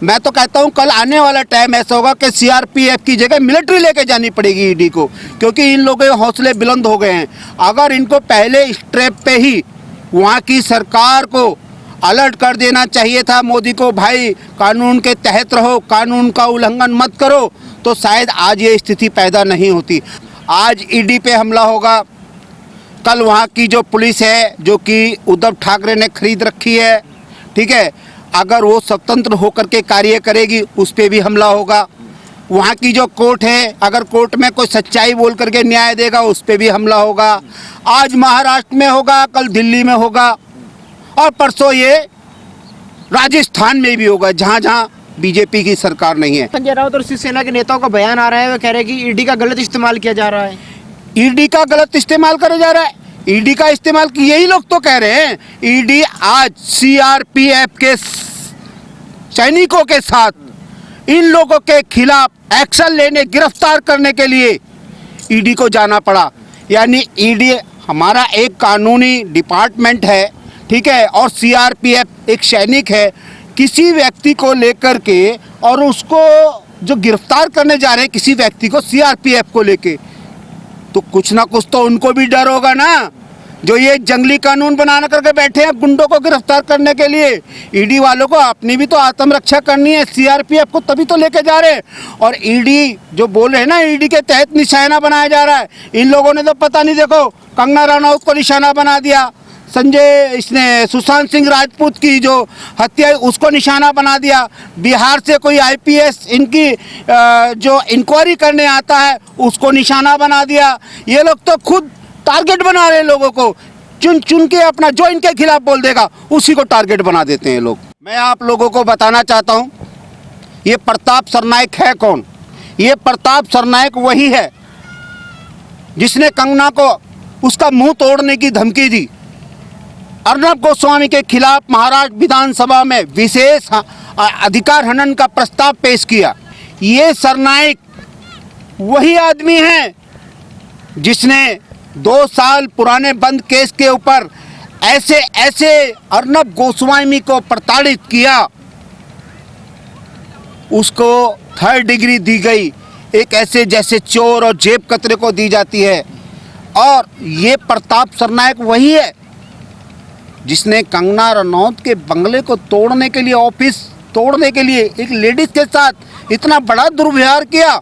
मैं तो कहता हूं कल आने वाला टाइम ऐसा होगा कि सीआरपीएफ की जगह मिलिट्री लेके जानी पड़ेगी ईडी को, क्योंकि इन लोगों के हौसले बुलंद हो गए हैं। अगर इनको पहले स्टेप पे ही वहाँ की सरकार को अलर्ट कर देना चाहिए था मोदी को, भाई कानून के तहत रहो, कानून का उल्लंघन मत करो, तो शायद आज ये स्थिति पैदा नहीं होती। आज ईडी पे हमला होगा, कल वहाँ की जो पुलिस है जो कि उद्धव ठाकरे ने खरीद रखी है, ठीक है, अगर वो स्वतंत्र होकर के कार्य करेगी उस पर भी हमला होगा। वहाँ की जो कोर्ट है, अगर कोर्ट में कोई सच्चाई बोल करके न्याय देगा उस पर भी हमला होगा। आज महाराष्ट्र में होगा, कल दिल्ली में होगा और परसों ये राजस्थान में भी होगा, जहाँ जहाँ बीजेपी की सरकार नहीं है। संजय राउत और शिवसेना के नेताओं का बयान आ रहा है, वो कह रहे हैं कि ईडी का गलत इस्तेमाल किया जा रहा है। ईडी का गलत इस्तेमाल करा जा रहा है, ईडी का इस्तेमाल यही लोग तो कह रहे हैं। ईडी आज सीआरपीएफ के सैनिकों के साथ इन लोगों के खिलाफ एक्शन लेने, गिरफ्तार करने के लिए ईडी को जाना पड़ा। यानी ईडी हमारा एक कानूनी डिपार्टमेंट है, ठीक है, और सीआरपीएफ एक सैनिक है। किसी व्यक्ति को लेकर के और उसको जो गिरफ्तार करने जा रहे हैं किसी व्यक्ति को सीआरपीएफ को लेके, तो कुछ ना कुछ तो उनको भी डर होगा ना, जो ये जंगली कानून बनाना करके बैठे हैं गुंडों को गिरफ्तार करने के लिए। ईडी वालों को अपनी भी तो आत्मरक्षा करनी है, सीआरपीएफ को तभी तो लेके जा रहे हैं। और ईडी जो बोल रहे हैं ना, ईडी के तहत निशाना बनाया जा रहा है, इन लोगों ने तो पता नहीं, देखो कंगना रनौत को निशाना बना दिया, संजय इसने सुशांत सिंह राजपूत की जो हत्या उसको निशाना बना दिया, बिहार से कोई आईपीएस इनकी जो इंक्वायरी करने आता है उसको निशाना बना दिया। ये लोग तो खुद टारगेट बना रहे हैं लोगों को, चुन चुन के अपना जो इनके खिलाफ बोल देगा उसी को टारगेट बना देते हैं लोग। मैं आप लोगों को बताना चाहता हूँ, ये प्रताप सरनाइक है कौन? ये प्रताप सरनाइक वही है जिसने कंगना को उसका मुंह तोड़ने की धमकी दी। अर्नब गोस्वामी के खिलाफ महाराष्ट्र विधानसभा में विशेष अधिकार हनन का प्रस्ताव पेश किया। ये सरनाइक वही आदमी है जिसने 2 साल पुराने बंद केस के ऊपर ऐसे ऐसे अर्नब गोस्वामी को प्रताड़ित किया, उसको 3rd डिग्री दी गई, एक ऐसे जैसे चोर और जेब कतरे को दी जाती है। और ये प्रताप सरनाइक वही है जिसने कंगना रनौत के बंगले को तोड़ने के लिए, ऑफिस तोड़ने के लिए एक लेडीज के साथ इतना बड़ा दुर्व्यवहार किया।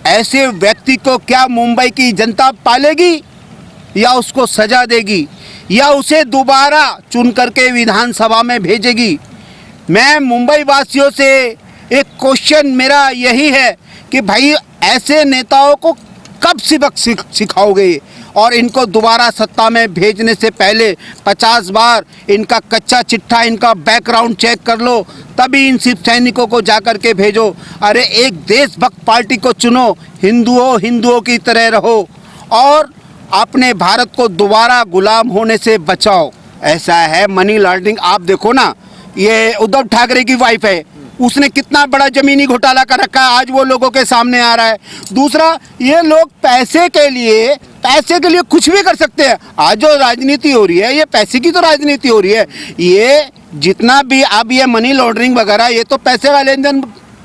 ऐसे व्यक्ति को क्या मुंबई की जनता पालेगी या उसको सजा देगी या उसे दोबारा चुन करके विधानसभा में भेजेगी? मैं मुंबई वासियों से एक क्वेश्चन मेरा यही है कि भाई ऐसे नेताओं को कब सबक सिखाओगे? और इनको दोबारा सत्ता में भेजने से पहले 50 बार इनका कच्चा चिट्ठा, इनका बैकग्राउंड चेक कर लो, तभी इन शिव सैनिकों को जा कर के भेजो। अरे एक देशभक्त पार्टी को चुनो, हिंदुओं की तरह रहो और अपने भारत को दोबारा गुलाम होने से बचाओ। ऐसा है मनी लॉन्ड्रिंग। आप देखो ना, ये उद्धव ठाकरे की वाइफ है, उसने कितना बड़ा जमीनी घोटाला कर रखा है, आज वो लोगों के सामने आ रहा है। दूसरा, ये लोग पैसे के लिए कुछ भी कर सकते हैं। आज जो राजनीति हो रही है ये पैसे की तो राजनीति हो रही है। ये जितना भी अब ये मनी लॉन्ड्रिंग वगैरह, ये तो पैसे का लेन देन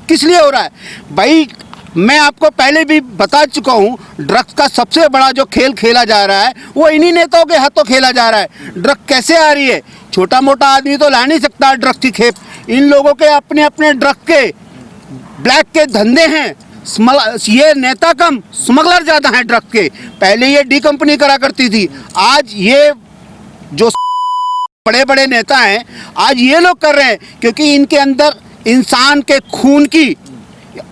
किस लिए हो रहा है भाई? मैं आपको पहले भी बता चुका हूँ, ड्रग्स का सबसे बड़ा जो खेल खेला जा रहा है वो इन्हीं नेताओं के हाथों खेला जा रहा है। ड्रग कैसे आ रही है? छोटा मोटा आदमी तो ला नहीं सकता ड्रग्स की खेप। इन लोगों के अपने अपने ड्रग के ब्लैक के धंधे हैं। ये नेता कम, स्मगलर ज़्यादा हैं ड्रग के। पहले ये डी कंपनी करा करती थी, आज ये जो बड़े बड़े नेता हैं आज ये लोग कर रहे हैं, क्योंकि इनके अंदर इंसान के खून की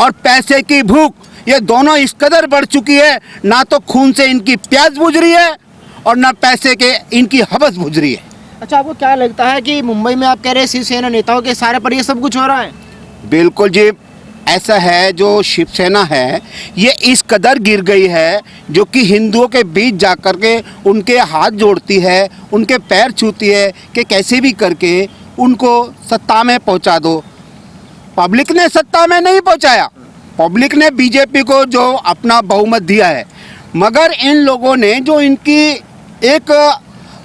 और पैसे की भूख, ये दोनों इस कदर बढ़ चुकी है। ना तो खून से इनकी प्यास बुझ रही है और ना पैसे के इनकी हवस बुझ रही है। अच्छा, आपको क्या लगता है कि मुंबई में आप कह रहे हैं शिवसेना नेताओं के सारे पर ये सब कुछ हो रहा है? बिल्कुल जी, ऐसा है। जो शिवसेना है ये इस कदर गिर गई है जो कि हिंदुओं के बीच जाकर के उनके हाथ जोड़ती है, उनके पैर छूती है कि कैसे भी करके उनको सत्ता में पहुंचा दो। पब्लिक ने सत्ता में नहीं पहुंचाया, पब्लिक ने बीजेपी को जो अपना बहुमत दिया है, मगर इन लोगों ने जो इनकी एक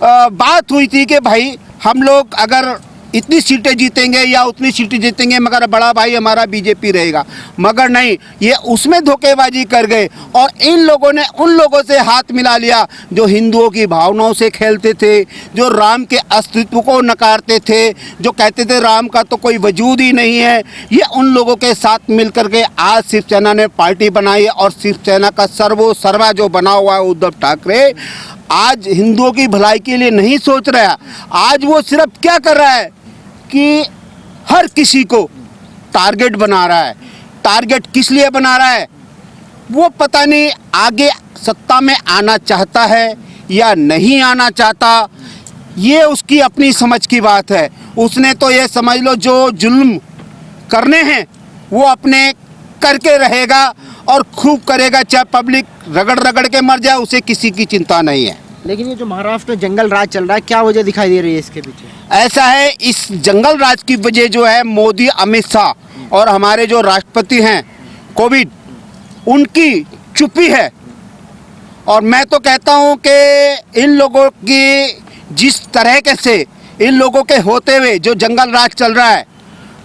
बात हुई थी कि भाई हम लोग अगर इतनी सीटें जीतेंगे या उतनी सीटें जीतेंगे, मगर बड़ा भाई हमारा बीजेपी रहेगा। मगर नहीं, ये उसमें धोखेबाजी कर गए और इन लोगों ने उन लोगों से हाथ मिला लिया जो हिंदुओं की भावनाओं से खेलते थे, जो राम के अस्तित्व को नकारते थे, जो कहते थे राम का तो कोई वजूद ही नहीं है। ये उन लोगों के साथ मिलकर के आज शिवसेना ने पार्टी बनाई है और शिवसेना का सर्वा जो बना हुआ है उद्धव ठाकरे, आज हिंदुओं की भलाई के लिए नहीं सोच रहा है। आज वो सिर्फ क्या कर रहा है कि हर किसी को टारगेट बना रहा है। टारगेट किस लिए बना रहा है वो पता नहीं, आगे सत्ता में आना चाहता है या नहीं आना चाहता, ये उसकी अपनी समझ की बात है। उसने तो ये समझ लो जो जुल्म करने हैं वो अपने करके रहेगा और खूब करेगा, चाहे पब्लिक रगड़ रगड़ के मर जाए, उसे किसी की चिंता नहीं है। लेकिन ये जो महाराष्ट्र में जंगल राज चल रहा है, क्या वजह दिखाई दे रही है इसके पीछे? ऐसा है, इस जंगल राज की वजह जो है मोदी, अमित शाह और हमारे जो राष्ट्रपति हैं कोविंद, उनकी चुप्पी है। और मैं तो कहता हूं कि इन लोगों की जिस तरह के से इन लोगों के होते हुए जो जंगल राज चल रहा है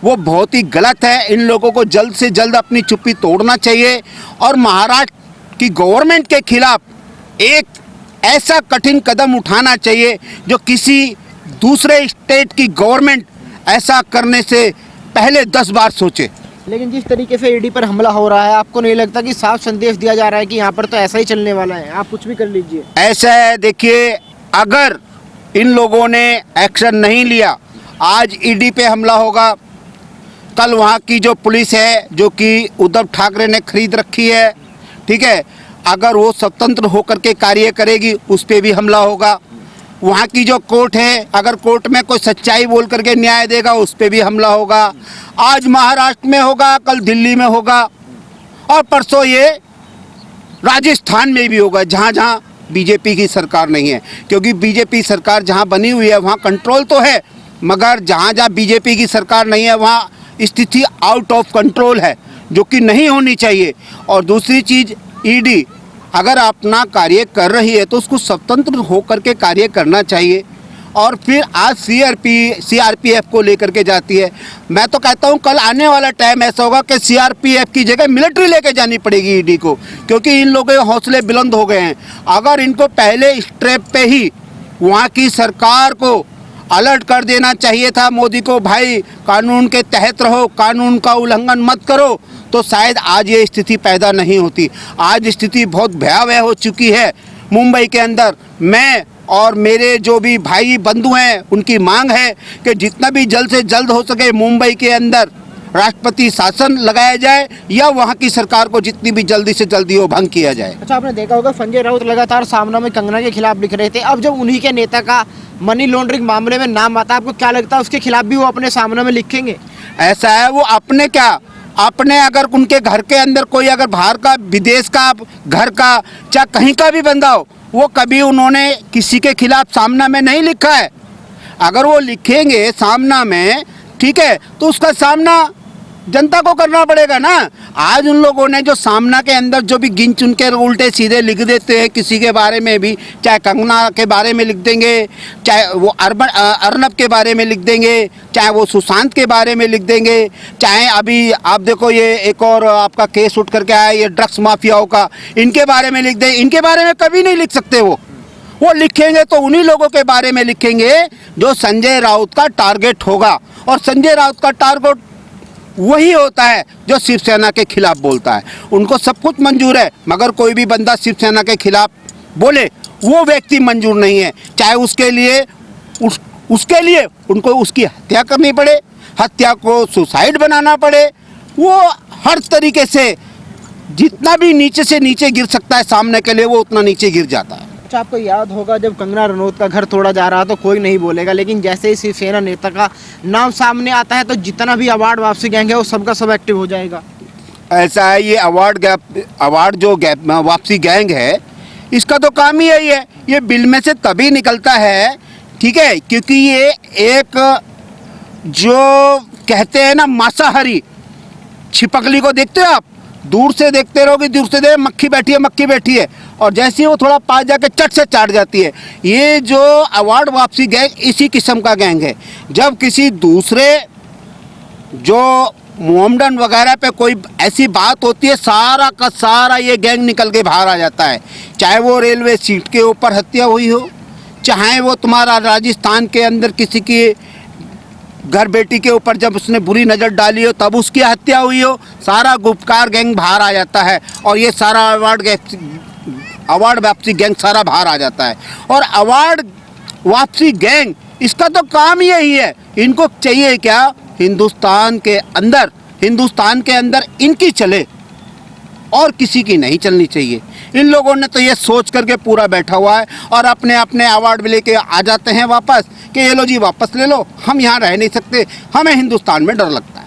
वो बहुत ही गलत है। इन लोगों को जल्द से जल्द अपनी चुप्पी तोड़ना चाहिए और महाराष्ट्र की गवर्नमेंट के खिलाफ एक ऐसा कठिन कदम उठाना चाहिए जो किसी दूसरे स्टेट की गवर्नमेंट ऐसा करने से पहले 10 बार सोचे। लेकिन जिस तरीके से ईडी पर हमला हो रहा है, आपको नहीं लगता कि साफ संदेश दिया जा रहा है कि यहाँ पर तो ऐसा ही चलने वाला है, आप कुछ भी कर लीजिए? ऐसा है, देखिए, अगर इन लोगों ने एक्शन नहीं लिया, आज ईडी पे हमला होगा, कल वहाँ की जो पुलिस है जो कि उद्धव ठाकरे ने खरीद रखी है, ठीक है, अगर वो स्वतंत्र होकर के कार्य करेगी उस पर भी हमला होगा। वहाँ की जो कोर्ट है, अगर कोर्ट में कोई सच्चाई बोल करके न्याय देगा उस पर भी हमला होगा। आज महाराष्ट्र में होगा, कल दिल्ली में होगा और परसों ये राजस्थान में भी होगा, जहाँ जहाँ बीजेपी की सरकार नहीं है। क्योंकि बीजेपी सरकार जहाँ बनी हुई है वहाँ कंट्रोल तो है, मगर जहाँ जहाँ बीजेपी की सरकार नहीं है वहाँ स्थिति आउट ऑफ कंट्रोल है, जो कि नहीं होनी चाहिए। और दूसरी चीज़, ईडी अगर अपना कार्य कर रही है तो उसको स्वतंत्र होकर के कार्य करना चाहिए। और फिर आज सीआरपीएफ को लेकर के जाती है। मैं तो कहता हूँ कल आने वाला टाइम ऐसा होगा कि सीआरपीएफ की जगह मिलिट्री लेके जानी पड़ेगी ईडी को, क्योंकि इन लोगों के हौसले बुलंद हो गए हैं। अगर इनको पहले स्टेप पे ही वहाँ की सरकार को अलर्ट कर देना चाहिए था मोदी को, भाई कानून के तहत रहो, कानून का उल्लंघन मत करो, तो शायद आज ये स्थिति पैदा नहीं होती। आज स्थिति बहुत भयावह हो चुकी है मुंबई के अंदर। मैं और मेरे जो भी भाई बंधु हैं उनकी मांग है कि जितना भी जल्द से जल्द हो सके मुंबई के अंदर राष्ट्रपति शासन लगाया जाए या वहाँ की सरकार को जितनी भी जल्दी से जल्दी हो भंग किया जाए। अच्छा, आपने देखा होगा संजय राउत लगातार सामना में कंगना के खिलाफ लिख रहे थे। अब जब उन्हीं के नेता का मनी लॉन्ड्रिंग मामले में नाम आता है, आपको क्या लगता है उसके खिलाफ भी वो अपने सामने में लिखेंगे? ऐसा है, वो अपने क्या, अपने अगर उनके घर के अंदर कोई अगर बाहर का, विदेश का, घर का, चाहे कहीं का भी बंदा हो, वो कभी उन्होंने किसी के खिलाफ सामना में नहीं लिखा है। अगर वो लिखेंगे सामना में, ठीक है, तो उसका सामना जनता को करना पड़ेगा ना। आज उन लोगों ने जो सामना के अंदर जो भी गिन चुन के उल्टे सीधे लिख देते हैं किसी के बारे में भी, चाहे कंगना के बारे में लिख देंगे, चाहे वो अर्नब के बारे में लिख देंगे, चाहे वो सुशांत के बारे में लिख देंगे, चाहे अभी आप देखो ये एक और आपका केस उठ करके आया ये ड्रग्स माफियाओं का, इनके बारे में लिख दें। इनके बारे में कभी नहीं लिख सकते। वो लिखेंगे तो उन्हीं लोगों के बारे में लिखेंगे जो संजय राउत का टारगेट होगा। और संजय राउत का टारगेट वही होता है जो शिवसेना के खिलाफ बोलता है। उनको सब कुछ मंजूर है, मगर कोई भी बंदा शिवसेना के खिलाफ बोले वो व्यक्ति मंजूर नहीं है, चाहे उसके लिए उनको उसकी हत्या करनी पड़े, हत्या को सुसाइड बनाना पड़े। वो हर तरीके से जितना भी नीचे से नीचे गिर सकता है सामने के लिए, वो उतना नीचे गिर जाता है। अच्छा, आपको याद होगा जब कंगना रनौत का घर तोड़ा जा रहा तो कोई नहीं बोलेगा, लेकिन जैसे ही शिवसेना नेता का नाम सामने आता है तो जितना भी अवार्ड वापसी गैंग है वो सबका सब एक्टिव हो जाएगा। ऐसा है, ये अवार्ड जो वापसी गैंग है, इसका तो काम ही यही है। ये बिल में से तभी निकलता है, ठीक है, क्योंकि ये एक जो कहते हैं ना मांसाहारी छिपकली को देखते हो आप, दूर से देखते रहोगे, दूर से मक्खी बैठी है, और जैसे ही वो थोड़ा पास जाके चट से चाट जाती है। ये जो अवार्ड वापसी गैंग इसी किस्म का गैंग है। जब किसी दूसरे जो मोमडन वगैरह पे कोई ऐसी बात होती है, सारा का सारा ये गैंग निकल के बाहर आ जाता है। चाहे वो रेलवे सीट के ऊपर हत्या हुई हो, चाहे वो तुम्हारा राजस्थान के अंदर किसी की घर बेटी के ऊपर जब उसने बुरी नज़र डाली हो तब उसकी हत्या हुई हो, सारा गुपकार गैंग बाहर आ जाता है और ये सारा अवार्ड वापसी गैंग सारा बाहर आ जाता है। और अवार्ड वापसी गैंग इसका तो काम ही यही है। इनको चाहिए क्या, हिंदुस्तान के अंदर इनकी चले और किसी की नहीं चलनी चाहिए। इन लोगों ने तो ये सोच करके पूरा बैठा हुआ है और अपने अपने अवार्ड लेके आ जाते हैं वापस कि ये लो जी वापस ले लो, हम यहाँ रह नहीं सकते, हमें हिंदुस्तान में डर लगता है।